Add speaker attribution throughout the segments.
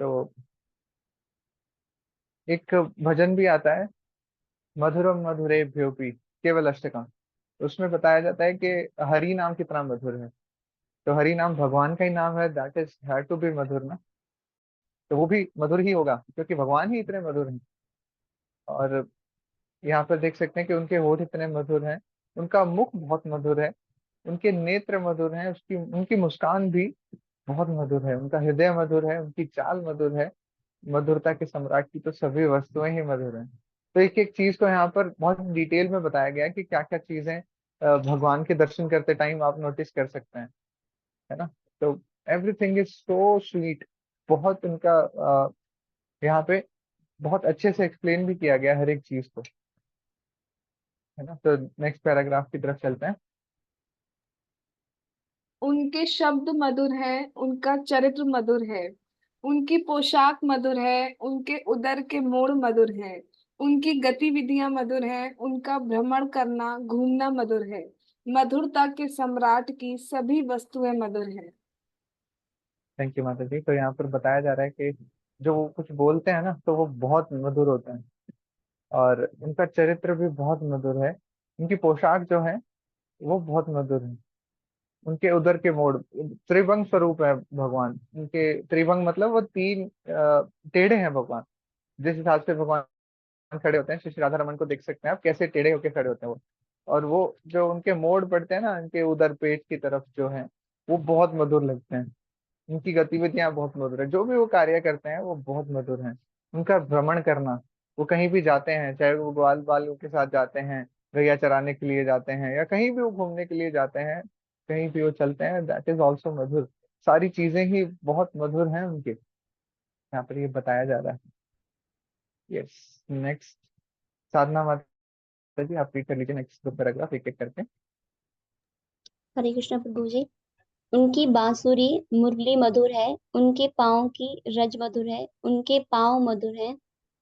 Speaker 1: तो एक भजन भी आता है, मधुरम मधुरेभ्योऽपि केवल अष्टकम। उसमें बताया जाता है कि हरि नाम कितना मधुर है। तो हरि नाम भगवान का ही नाम है, that is have to be Madhur ना। तो वो भी मधुर ही होगा क्योंकि भगवान ही इतने मधुर हैं। और यहाँ पर देख सकते हैं कि उनके होठ इतने मधुर हैं, उनका मुख बहुत मधुर है, उनके नेत्र मधुर हैं, उसकी उनकी मुस्कान भी बहुत मधुर है, उनका हृदय मधुर है, उनकी चाल मधुर है। मधुरता के सम्राट की तो सभी वस्तुएं ही मधुर हैं। तो एक एक चीज को यहाँ पर बहुत डिटेल में बताया गया है कि क्या क्या चीजें भगवान के दर्शन करते टाइम आप नोटिस कर सकते हैं, है ना। तो एवरीथिंग इज सो स्वीट। बहुत उनका यहाँ पे बहुत अच्छे से एक्सप्लेन भी किया गया है हर एक चीज को, है ना। तो नेक्स्ट पैराग्राफ की तरफ चलते हैं।
Speaker 2: उनके शब्द मधुर है, उनका चरित्र मधुर है, उनकी पोशाक मधुर है, उनके उदर के मोड़ मधुर है, उनकी गतिविधियां मधुर हैं, उनका भ्रमण करना घूमना मधुर है। मधुरता के सम्राट की सभी वस्तुएं मधुर हैं।
Speaker 1: थैंक यू माता जी। तो यहाँ पर बताया जा रहा है कि जो वो कुछ बोलते हैं ना तो वो बहुत मधुर होते हैं, और उनका चरित्र भी बहुत मधुर है। उनकी पोशाक जो है वो बहुत मधुर है। उनके उदर के मोड़, त्रिभंग स्वरूप है भगवान उनके। त्रिभंग मतलब वो तीन टेढ़े हैं भगवान। जिस हिसाब से भगवान खड़े होते हैं, श्री श्री राधा रमन को देख सकते हैं आप कैसे टेढ़े होके खड़े होते हैं वो। और वो जो उनके मोड़ पड़ते हैं ना उनके उधर पेट की तरफ जो है, वो बहुत मधुर लगते हैं। उनकी गतिविधियां बहुत मधुर है, जो भी वो कार्य करते हैं वो बहुत मधुर हैं। उनका भ्रमण करना, वो कहीं भी जाते हैं, चाहे वो ग्वाल बालों के साथ जाते हैं, गैया चराने के लिए जाते हैं, या कहीं भी वो घूमने के लिए जाते हैं, कहीं भी वो चलते हैं, दैट इज ऑल्सो मधुर। सारी चीजें ही बहुत मधुर हैं उनके, यहाँ पर ये बताया जा रहा है। यस। नेक्स्ट, साधना माता जी आप रीड कर लीजिए नेक्स्ट दो पैराग्राफ एक एक करके।
Speaker 3: हरे कृष्ण प्रभु जी। उनकी बांसुरी मुरली मधुर है, उनके पाँव की रज मधुर है, उनके पाँव मधुर है,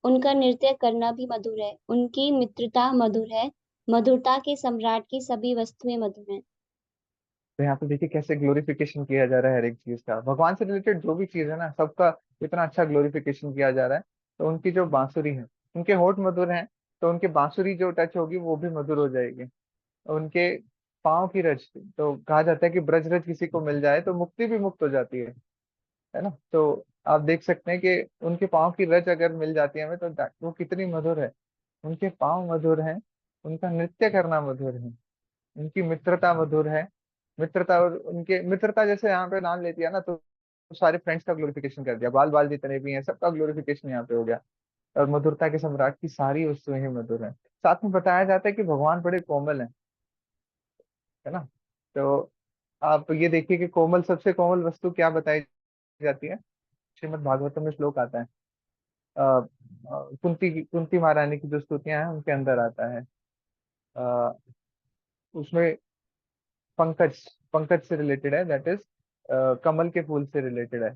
Speaker 3: उनका नृत्य करना भी मधुर है, उनकी मित्रता मधुर है। मधुरता के सम्राट की सभी वस्तुएं मधुर हैं।
Speaker 1: तो यहाँ पे देखिए कैसे ग्लोरिफिकेशन किया जा रहा है हर एक चीज का, भगवान से रिलेटेड जो भी चीज है ना सबका इतना अच्छा ग्लोरिफिकेशन किया जा रहा है। तो उनकी जो बांसुरी है, उनके होठ मधुर हैं, तो उनके बांसुरी जो टच होगी वो भी मधुर हो जाएगी। उनके पाँव की रज, तो कहा जाता है कि ब्रज रज किसी को मिल जाए तो मुक्ति भी मुक्त हो जाती है ना। तो आप देख सकते हैं कि उनके पाँव की रज अगर मिल जाती है हमें तो वो कितनी मधुर है। उनके पाँव मधुर हैं, उनका नृत्य करना मधुर है, उनकी मित्रता मधुर है। मित्रता, और उनके मित्रता जैसे यहाँ पे नाम लेती है ना तो सारे फ्रेंड्स का ग्लोरिफिकेशन कर दिया, बाल बाल जितने भी हैं सबका ग्लोरिफिकेशन यहाँ पे हो गया। और मधुरता के सम्राट की सारी वस्तुएं ही मधुर हैं। साथ में बताया जाता है कि भगवान बड़े कोमल हैं, है ना। तो आप ये देखिए कि कोमल, सबसे कोमल वस्तु क्या बताई जाती है। श्रीमद् भागवतम में श्लोक आता है, कुंती महारानी की जो स्तुतियां हैं उनके अंदर आता है। अ, उसमें पंकज, पंकज से रिलेटेड है, दैट इज कमल के फूल से रिलेटेड है।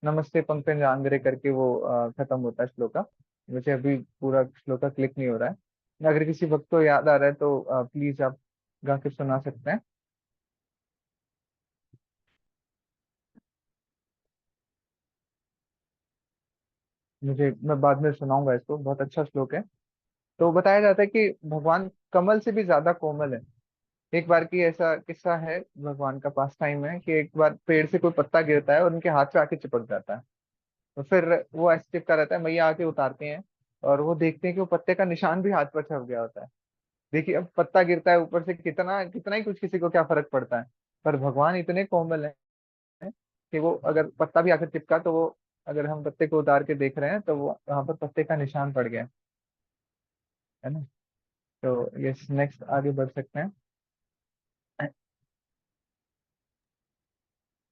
Speaker 1: नमस्ते पंकज आंग्रे करके वो खत्म होता है श्लोक का। मुझे अभी पूरा श्लोक का क्लिक नहीं हो रहा है, अगर किसी वक्त को याद आ रहा है तो प्लीज आप गा के सुना सकते हैं। मैं बाद में सुनाऊंगा इसको, बहुत अच्छा श्लोक है। तो बताया जाता है कि भगवान कमल से भी ज्यादा कोमल है। एक बार की ऐसा किस्सा है, भगवान का पास टाइम है कि एक बार पेड़ से कोई पत्ता गिरता है और उनके हाथ पे आके चिपक जाता है। तो फिर वो ऐसे चिपका रहता है, मैया आके उतारते हैं और वो देखते हैं कि वो पत्ते का निशान भी हाथ पर छप गया होता है। देखिए अब पत्ता गिरता है ऊपर से, कितना कितना ही कुछ, किसी को क्या फर्क पड़ता है। पर भगवान इतने कोमल हैं कि वो अगर पत्ता भी आकर चिपका तो वो, अगर हम पत्ते को उतार के देख रहे हैं तो वो वहां पर पत्ते का निशान पड़ गया है ना। तो यस, नेक्स्ट आगे बढ़ सकते हैं।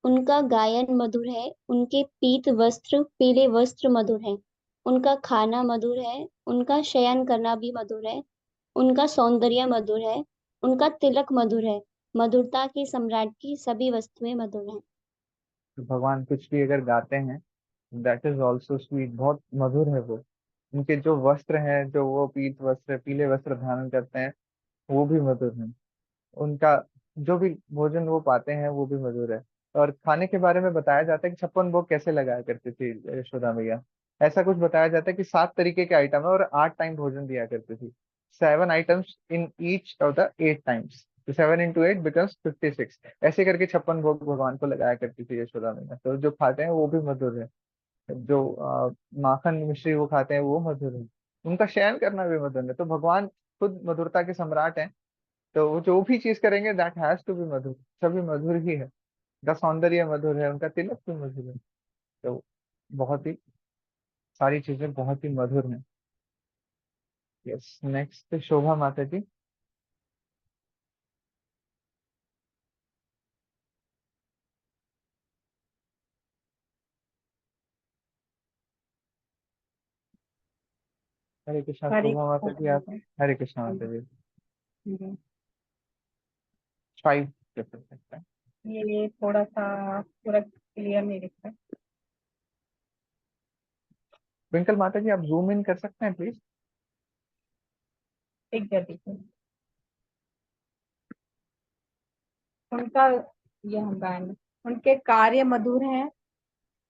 Speaker 3: उनका गायन मधुर है, उनके पीत वस्त्र पीले वस्त्र मधुर हैं, उनका खाना मधुर है, उनका शयन करना भी मधुर है, उनका सौंदर्य मधुर है, उनका तिलक मधुर है। मधुरता के सम्राट की सभी वस्तुएं मधुर हैं।
Speaker 1: तो भगवान कुछ भी अगर गाते हैं, दैट इज ऑल्सो स्वीट, बहुत मधुर है वो। उनके जो वस्त्र हैं, जो वो पीत वस्त्र पीले वस्त्र धारण करते हैं, वो भी मधुर है। उनका जो भी भोजन वो पाते हैं वो भी मधुर है। और खाने के बारे में बताया जाता है कि 56 भोग कैसे लगाया करती थी यशोदा मैया। ऐसा कुछ बताया जाता है कि 7 तरीके के आइटम है और 8 टाइम भोजन दिया करती थी। 7 items in each of the 8 times, तो 7 into 8 becomes 56। ऐसे करके 56 भोग भगवान को लगाया करती थी यशोदा मैया। तो जो खाते हैं वो भी मधुर है। जो माखन मिश्री वो खाते हैं वो मधुर है। उनका शयन करना भी मधुर है। तो भगवान खुद मधुरता के सम्राट हैं। तो वो जो भी चीज करेंगे दैट हैज टू बी मधुर। सभी मधुर ही है। उनका सौंदर्य मधुर है, उनका तिलक भी मधुर है। तो बहुत ही सारी चीजें बहुत ही मधुर हैं। यस, नेक्स्ट शोभा माता जी। हरे कृष्णा
Speaker 4: हरे
Speaker 1: शोभा माता
Speaker 4: कृष्ण
Speaker 1: जी आप।
Speaker 4: प्रभु।
Speaker 1: हरे कृष्णा माता जी।
Speaker 4: हम्म,
Speaker 1: 5 कर सकते हैं।
Speaker 4: ये थोड़ा सा पूरा क्लियर नहीं दिख रहा।
Speaker 1: ट्विंकल माता जी आप जूम इन कर सकते हैं प्लीज।
Speaker 4: दिख गया, दिख गया। उनका ये हम गाएंगे। उनके कार्य मधुर हैं,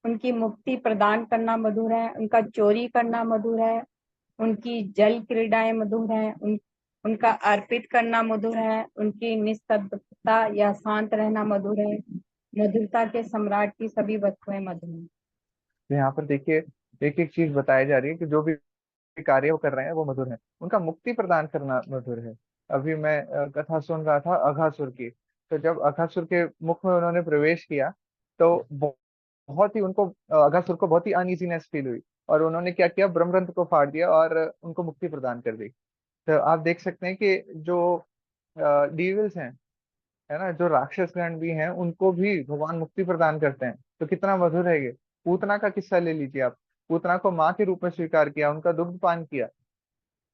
Speaker 4: उनकी मुक्ति प्रदान करना मधुर है, उनका चोरी करना मधुर है, उनकी जल क्रीड़ाएं मधुर है, उनका अर्पित करना मधुर है, उनकी निस्तब्धता या शांत रहना मधुर है। मधुरता के सम्राट की सभी वस्तुएं मधुर हैं।
Speaker 1: तो यहाँ पर देखिए एक एक चीज बताई जा रही है कि जो भी कार्य वो कर रहे हैं वो मधुर है। उनका मुक्ति प्रदान करना मधुर है। अभी मैं कथा सुन रहा था अघासुर की। तो जब अघासुर के मुख में उन्होंने प्रवेश किया तो बहुत ही उनको अघासुर को बहुत ही अनइजीनेस फील हुई। और उन्होंने क्या किया, ब्रह्मरंध्र को फाड़ दिया और उनको मुक्ति प्रदान कर दी। तो आप देख सकते हैं कि जो डीविल्स हैं, है ना, जो राक्षस गण भी हैं उनको भी भगवान मुक्ति प्रदान करते हैं। तो कितना मधुर है ये। पूतना का किस्सा ले लीजिए आप। पूतना को माँ के रूप में स्वीकार किया, उनका दुग्ध पान किया।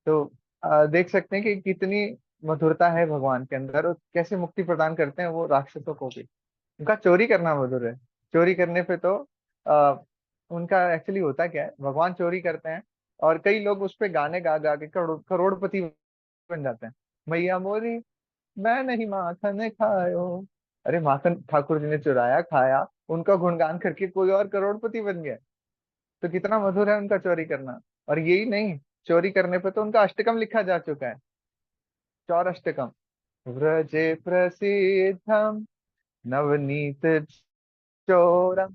Speaker 1: तो देख सकते हैं कि कितनी मधुरता है भगवान के अंदर, और कैसे मुक्ति प्रदान करते हैं वो राक्षसों को भी। उनका चोरी करना मधुर है। चोरी करने पे तो आ, उनका एक्चुअली होता क्या है, भगवान चोरी करते हैं और कई लोग उस पे गाने गा गा के करोड़पति बन जाते हैं। मैया मोरी मैं नहीं माखन खायो। अरे माखन ठाकुर जी ने चुराया खाया, उनका गुणगान करके कोई और करोड़पति बन गया। तो कितना मधुर है उनका चोरी करना। और यही नहीं, चोरी करने पे तो उनका अष्टकम लिखा जा चुका है। चौरष्टकम। व्रजे प्रसिद्धम नवनीत चोरम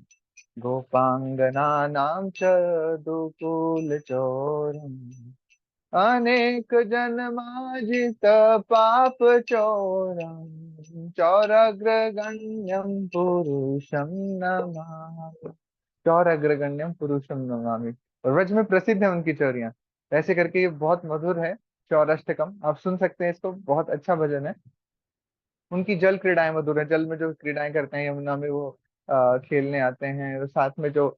Speaker 1: गोपांगनानां च दुकुल चोरम अनेक जन्मार्जित पाप चोरम चौरग्रगण्यम पुरुषम नमामि। चौरग्रगण्यम पुरुषम नमामि। और व्रज में प्रसिद्ध है उनकी चौरियां। ऐसे करके ये बहुत मधुर है। चौरष्टकम आप सुन सकते हैं इसको, बहुत अच्छा भजन है। उनकी जल क्रीड़ाएं मधुर है। जल में जो क्रीड़ाएं करते हैं यमुना में वो खेलने आते हैं। और साथ में जो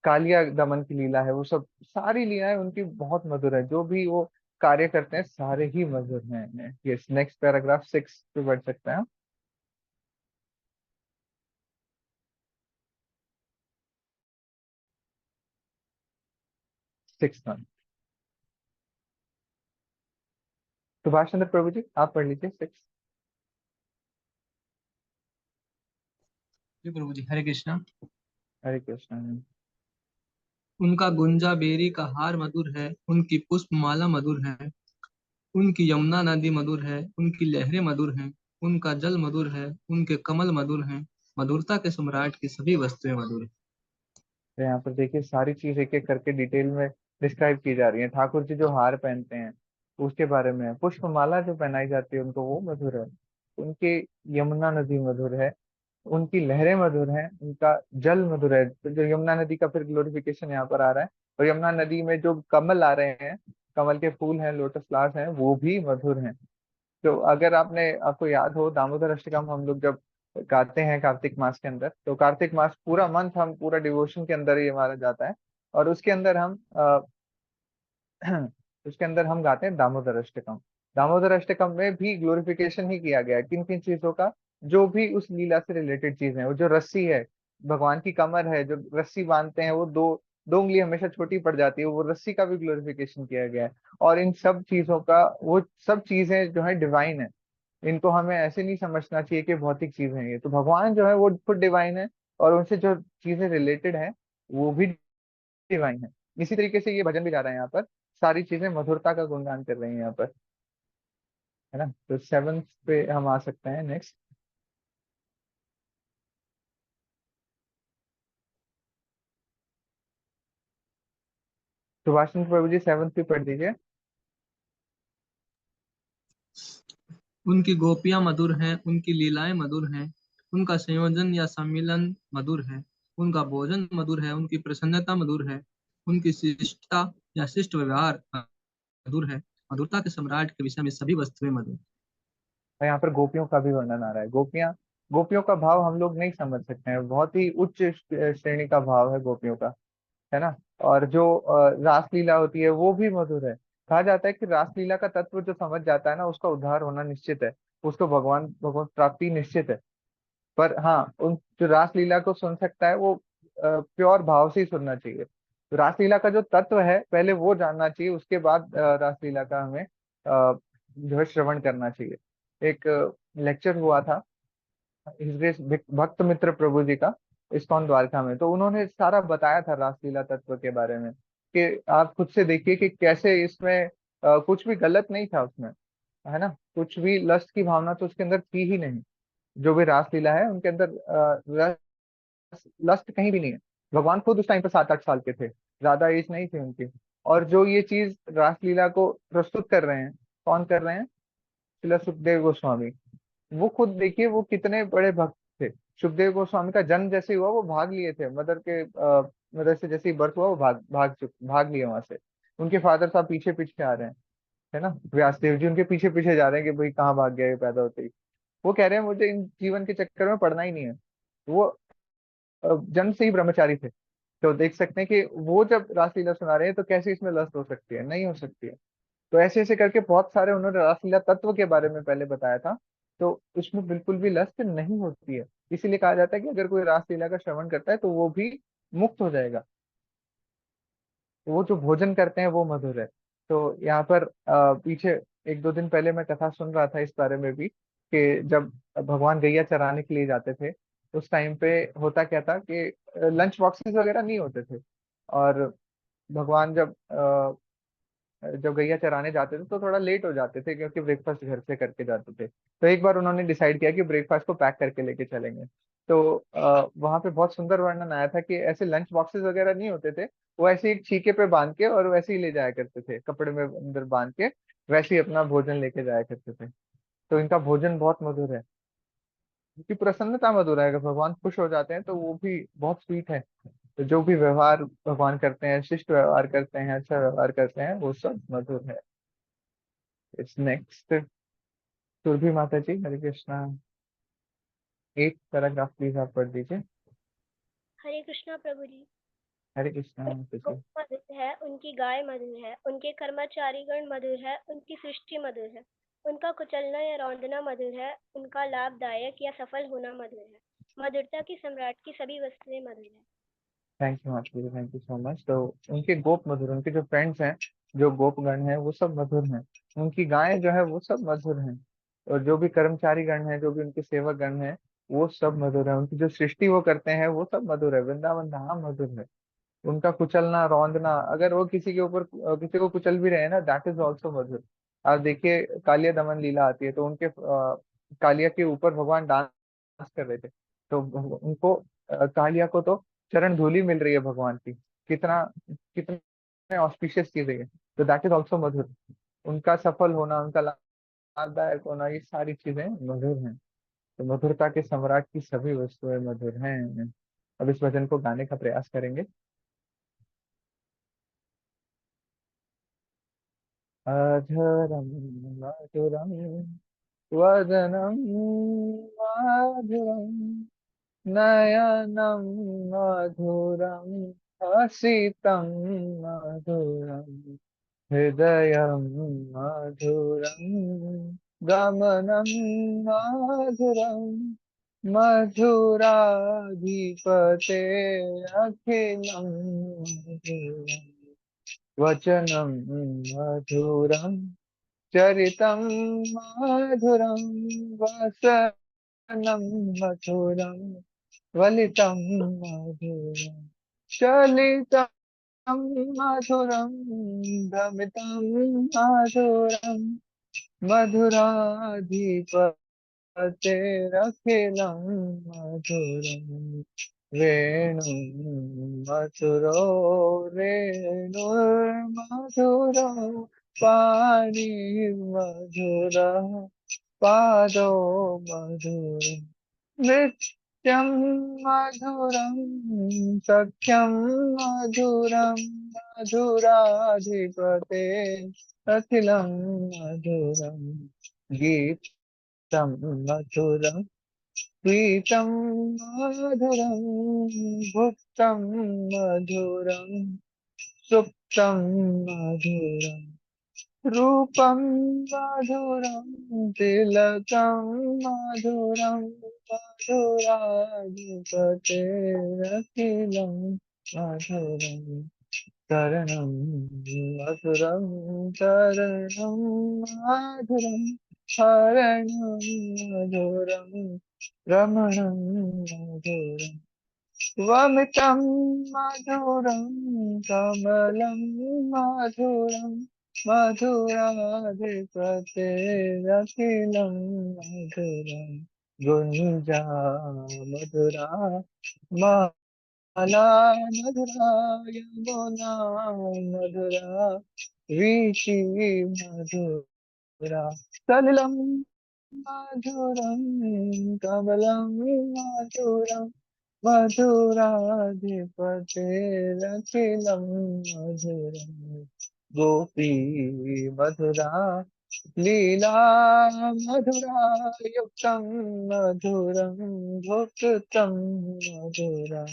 Speaker 1: कालिया दमन की लीला है वो सब सारी लीलाएं उनकी बहुत मधुर है। जो भी वो कार्य करते हैं सारे ही मधुर हैं। यस, नेक्स्ट पैराग्राफ 6 पे बढ़ सकते हैं। 6 सुभाष चंद्र प्रभु जी आप पढ़ लीजिए 6।
Speaker 5: जी प्रभु जी, हरे कृष्णा।
Speaker 1: हरे कृष्ण।
Speaker 5: उनका गुंजा बेरी का हार मधुर है, उनकी पुष्प माला मधुर है, उनकी यमुना नदी मधुर है, उनकी लहरें मधुर हैं, उनका जल मधुर है, उनके कमल मधुर हैं। मधुरता के सम्राट की सभी वस्तुएं मधुर हैं।
Speaker 1: तो यहाँ पर देखिए सारी चीज एक एक करके डिटेल में डिस्क्राइब की जा रही है। ठाकुर जी जो हार पहनते हैं उसके बारे में, पुष्पमाला जो पहनाई जाती है उनको वो मधुर है। उनकी यमुना नदी मधुर है, उनकी लहरें मधुर हैं, उनका जल मधुर है। तो जो यमुना नदी का फिर ग्लोरिफिकेशन यहाँ पर आ रहा है। और यमुना नदी में जो कमल आ रहे हैं, कमल के फूल हैं, लोटस फ्लावर्स हैं, वो भी मधुर हैं। तो अगर आपको याद हो दामोदर अष्टकम हम लोग जब गाते हैं कार्तिक मास के अंदर, तो कार्तिक मास पूरा मंथ हम पूरा डिवोशन के अंदर ही हमारा जाता है। और उसके अंदर हम उसके अंदर हम गाते हैं दामोदर अष्टकम। दामोदर अष्टकम में भी ग्लोरिफिकेशन ही किया गया है किन किन चीजों का। जो भी उस लीला से रिलेटेड चीज है, वो जो रस्सी है, भगवान की कमर है, जो रस्सी बांधते हैं वो दो दो उंगली हमेशा छोटी पड़ जाती है, वो रस्सी का भी ग्लोरिफिकेशन किया गया है। और इन सब चीजों का वो सब चीजें जो है डिवाइन है। इनको हमें ऐसे नहीं समझना चाहिए कि भौतिक चीजें हैं ये। तो भगवान जो है वो खुद डिवाइन है, और उनसे जो चीजें रिलेटेड है वो भी डिवाइन है। इसी तरीके से ये भजन भी जा रहा है यहाँ पर, सारी चीजें मधुरता का गुणगान कर रही हैं यहाँ पर, है ना। तो सेवंथ पे हम आ सकते हैं नेक्स्ट। सुभाष चंद्र प्रभु जी सेवंथ पे पढ़ दीजिए।
Speaker 5: उनकी गोपियां मधुर हैं, उनकी लीलाएं मधुर हैं, उनका संयोजन या सम्मिलन मधुर है, उनका भोजन मधुर है, उनकी प्रसन्नता मधुर है, उनकी शिष्टता या शिष्ट व्यवहार मधुर है। मधुरता के सम्राट के विषय में सभी वस्तुएं मधुर।
Speaker 1: और यहाँ पर गोपियों का भी वर्णन आ रहा है। गोपियां, गोपियों का भाव हम लोग नहीं समझ सकते हैं, बहुत ही उच्च श्रेणी का भाव है गोपियों का, है ना। और जो रासलीला होती है वो भी मधुर है। कहा जाता है कि रासलीला का तत्व जो समझ जाता है ना, उसका उद्धार होना निश्चित है, उसको भगवान भगवत प्राप्ति निश्चित है। पर हाँ, उन जो रासलीला को सुन सकता है वो प्योर भाव से ही सुनना चाहिए। तो रासलीला का जो तत्व है पहले वो जानना चाहिए, उसके बाद रासलीला का हमें जो है श्रवण करना चाहिए। एक लेक्चर हुआ था हिज ग्रेस भक्त मित्र प्रभु जी का इस्कॉन द्वारका में, तो उन्होंने सारा बताया था रासलीला तत्व के बारे में, कि आप खुद से देखिए कि कैसे इसमें कुछ भी गलत नहीं था उसमें, है ना। कुछ भी लस्ट की भावना तो उसके अंदर थी ही नहीं। जो भी रासलीला है उनके अंदर लस्ट कहीं भी नहीं है। भगवान खुद उस टाइम पर 7-8 साल के थे, ज्यादा एज नहीं थी उनकी। और जो ये चीज रासलीला को प्रस्तुत कर रहे हैं, कौन कर रहे हैं? श्रील सुखदेव गोस्वामी। वो खुद देखिए वो कितने बड़े भक्त थे। सुखदेव गोस्वामी का जन्म जैसे ही हुआ वो भाग लिए थे, मदर से जैसे ही बर्थ हुआ वो भाग लिए वहां से। उनके फादर साहब पीछे पीछे आ रहे हैं, है ना। व्यासदेव जी उनके पीछे पीछे जा रहे हैं कि भाई कहाँ भाग गया ये पैदा होते ही। वो कह रहे हैं मुझे इन जीवन के चक्कर में पड़ना ही नहीं है। वो जन्म से ही ब्रह्मचारी थे। तो देख सकते हैं कि वो जब रासलीला सुना रहे हैं तो कैसे इसमें लस्ट हो सकती है, नहीं हो सकती है। तो ऐसे ऐसे करके बहुत सारे उन्होंने रासलीला तत्व के बारे में पहले बताया था। तो उसमें बिल्कुल भी लस्ट नहीं होती है। इसीलिए कहा जाता है कि अगर कोई रासलीला का श्रवण करता है तो वो भी मुक्त हो जाएगा। वो जो भोजन करते हैं वो मधुर है। तो यहाँ पर पीछे 1-2 दिन पहले मैं कथा सुन रहा था इस बारे में भी, कि जब भगवान गैया चराने के लिए जाते थे उस टाइम पे होता क्या था कि लंच बॉक्सेस वगैरह नहीं होते थे। और भगवान जब गैया चराने जाते थे तो थोड़ा लेट हो जाते थे, क्योंकि ब्रेकफास्ट घर से करके जाते थे। तो एक बार उन्होंने डिसाइड किया कि ब्रेकफास्ट को पैक करके लेके चलेंगे। तो वहां पे बहुत सुंदर वर्णन आया था कि ऐसे लंच बॉक्सेस वगैरह नहीं होते थे। वो ऐसे एक छीके पे बांध के और वैसे ही ले जाया करते थे, कपड़े में अंदर बांध के वैसे ही अपना भोजन लेके जाया करते थे। तो इनका भोजन बहुत मधुर है, उनकी प्रसन्नता मधुर है। अगर भगवान खुश हो जाते हैं तो वो भी बहुत स्वीट है। तो जो भी व्यवहार भगवान करते हैं, शिष्ट व्यवहार करते हैं, अच्छा व्यवहार करते हैं, वो सब मधुर है। इट्स नेक्स्ट सुरभि माता जी, हरे कृष्णा। 8 पैराग्राफ प्लीज आप पढ़ दीजिए।
Speaker 3: हरे कृष्णा प्रभु जी।
Speaker 1: हरे कृष्णा माता
Speaker 3: गौ
Speaker 1: जी।
Speaker 3: मधुर है, उनकी गाय मधुर है, उनके कर्मचारीगण मधुर है, उनकी सृष्टि मधुर है, उनका कुचलना या रौंदना मधुर है, उनका लाभदायक या सफल होना मधुर है। मधुरता की सम्राट की सभी वस्तुएं मधुर है।
Speaker 1: थैंक यू माता जी, थैंक यू सो मच। तो उनके गोप मधुर, उनके जो फ्रेंड्स हैं, जो गोपगण हैं वो सब मधुर हैं। उनकी गायें जो है वो सब मधुर हैं। और जो भी कर्मचारी गण हैं, जो भी उनके सेवक गण हैं, वो सब मधुर है। उनकी जो सृष्टि वो करते हैं वो सब मधुर है। वृंदावन धाम मधुर है। उनका कुचलना रौंदना, अगर वो किसी के ऊपर किसी को कुचल भी रहे हैं ना, दैट इज ऑल्सो मधुर। आप देखिए कालिया दमन लीला आती है तो उनके कालिया के ऊपर भगवान डांस कर रहे थे। तो उनको कालिया को तो चरण धूलि मिल रही है भगवान की। कितना कितने ऑस्पिशियस चीज है ये। तो दैट इज ऑल्सो मधुर। उनका सफल होना, उनका लाभदायक होना, ये सारी चीजें मधुर हैं। तो मधुरता के सम्राट की सभी वस्तुएं मधुर हैं। अब इस भजन को गाने का प्रयास करेंगे। अधरम मधुरम वदनम मधुरम नयनम मधुरम हसितम मधुरम हृदयम मधुरम गमनम मधुरम मधुराधिपते अखिलम मधुरम वचनम मधुरम चरितं माधुरं वसनं मधुरं वलितं मधुरं चलितं मधुरं भ्रमितं मधुरं मधुराधिपतेरखिलं मधुरं वेणुं मधुरो वेणुर्मधुरो पाणिर्मधुरः पादो मधुरः नृत्यं मधुरं सख्यं मधुरं मधुराधिपते अखिलं मधुरं गीतं मधुरं प्रीतं मधुरं भुक्तं मधुरं सुप्तं मधुरं रूपं मधुरं तिलकं मधुरं मधुराधिपतेरखिलं मधुरं तरणं मधुरं तरणं मधुरं हरणं मधुरं रमणं मधुरं वमितं मधुरं कमलं मधुरं मधुराधिपतेरखिलं मधुरं गुञ्जा मधुरा माला मधुरा यमुना मधुरा वीची मधुरा सलिलं मधुरं कमलं मधुरं मधुराधिपतेरखिलं मधुरं गोपी मधुरा लीला मधुरा युक्तं मधुरं भुक्तं मधुरा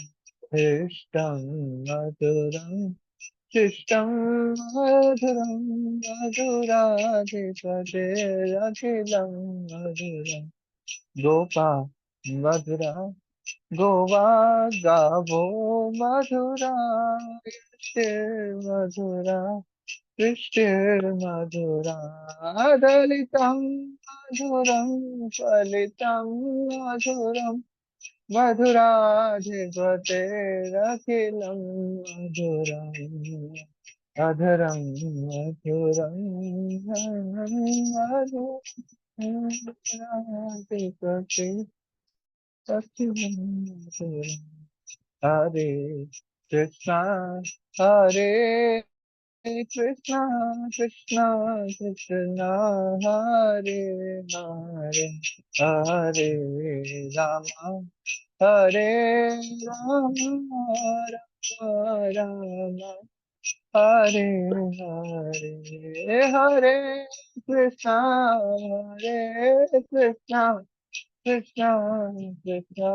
Speaker 1: हृष्टं मधुरं शिष्टं मधुरं मधुराधिपतेरखिलं मधुरं गोपा मधुरा गोवा गावो मधुरा मधुरा वृष्टिर्मधुरा दलितं मधुरं फलितं मधुरं मधुराधिपतेरखिलं मधुरम् अधरं मधुरं मधुराधिपते अखिलं मधुरम् हरे कृष्णा हरे कृष्णा कृष्णा कृष्णा हरे हरे हरे रामा हरे रामा राम राम हरे हरे हरे कृष्णा कृष्णा कृष्णा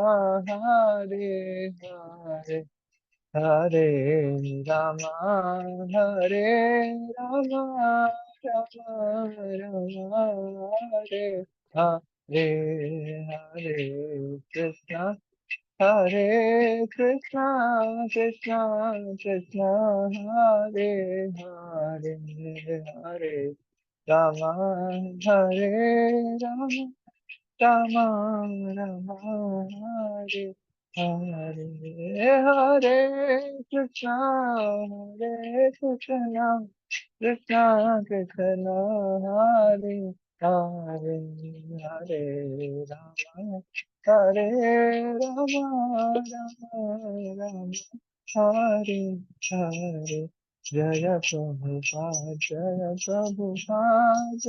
Speaker 1: हरे हरे हरे रामा हरे रामा रामा हरे हरे हरे कृष्णा हरे कृष्णा कृष्णा कृष्णा हरे हरे हरे रामा हरे रामा रामा रामा हरे हरे हरे कृष्णा कृष्णा कृष्णा कृष्णा हरे हरे हरे रामा हरे रामा राम हरे हरे जय प्रभुपाद जय प्रभुपाद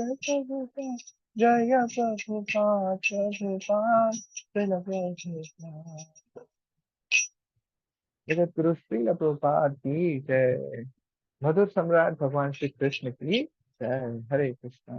Speaker 1: जय प्रभुपाद प्रभुपाद श्रील प्रभुपाद जगत गुरु श्रील प्रभुपाद की जय। मधुर सम्राट भगवान श्री कृष्ण की जय। हरे कृष्णा।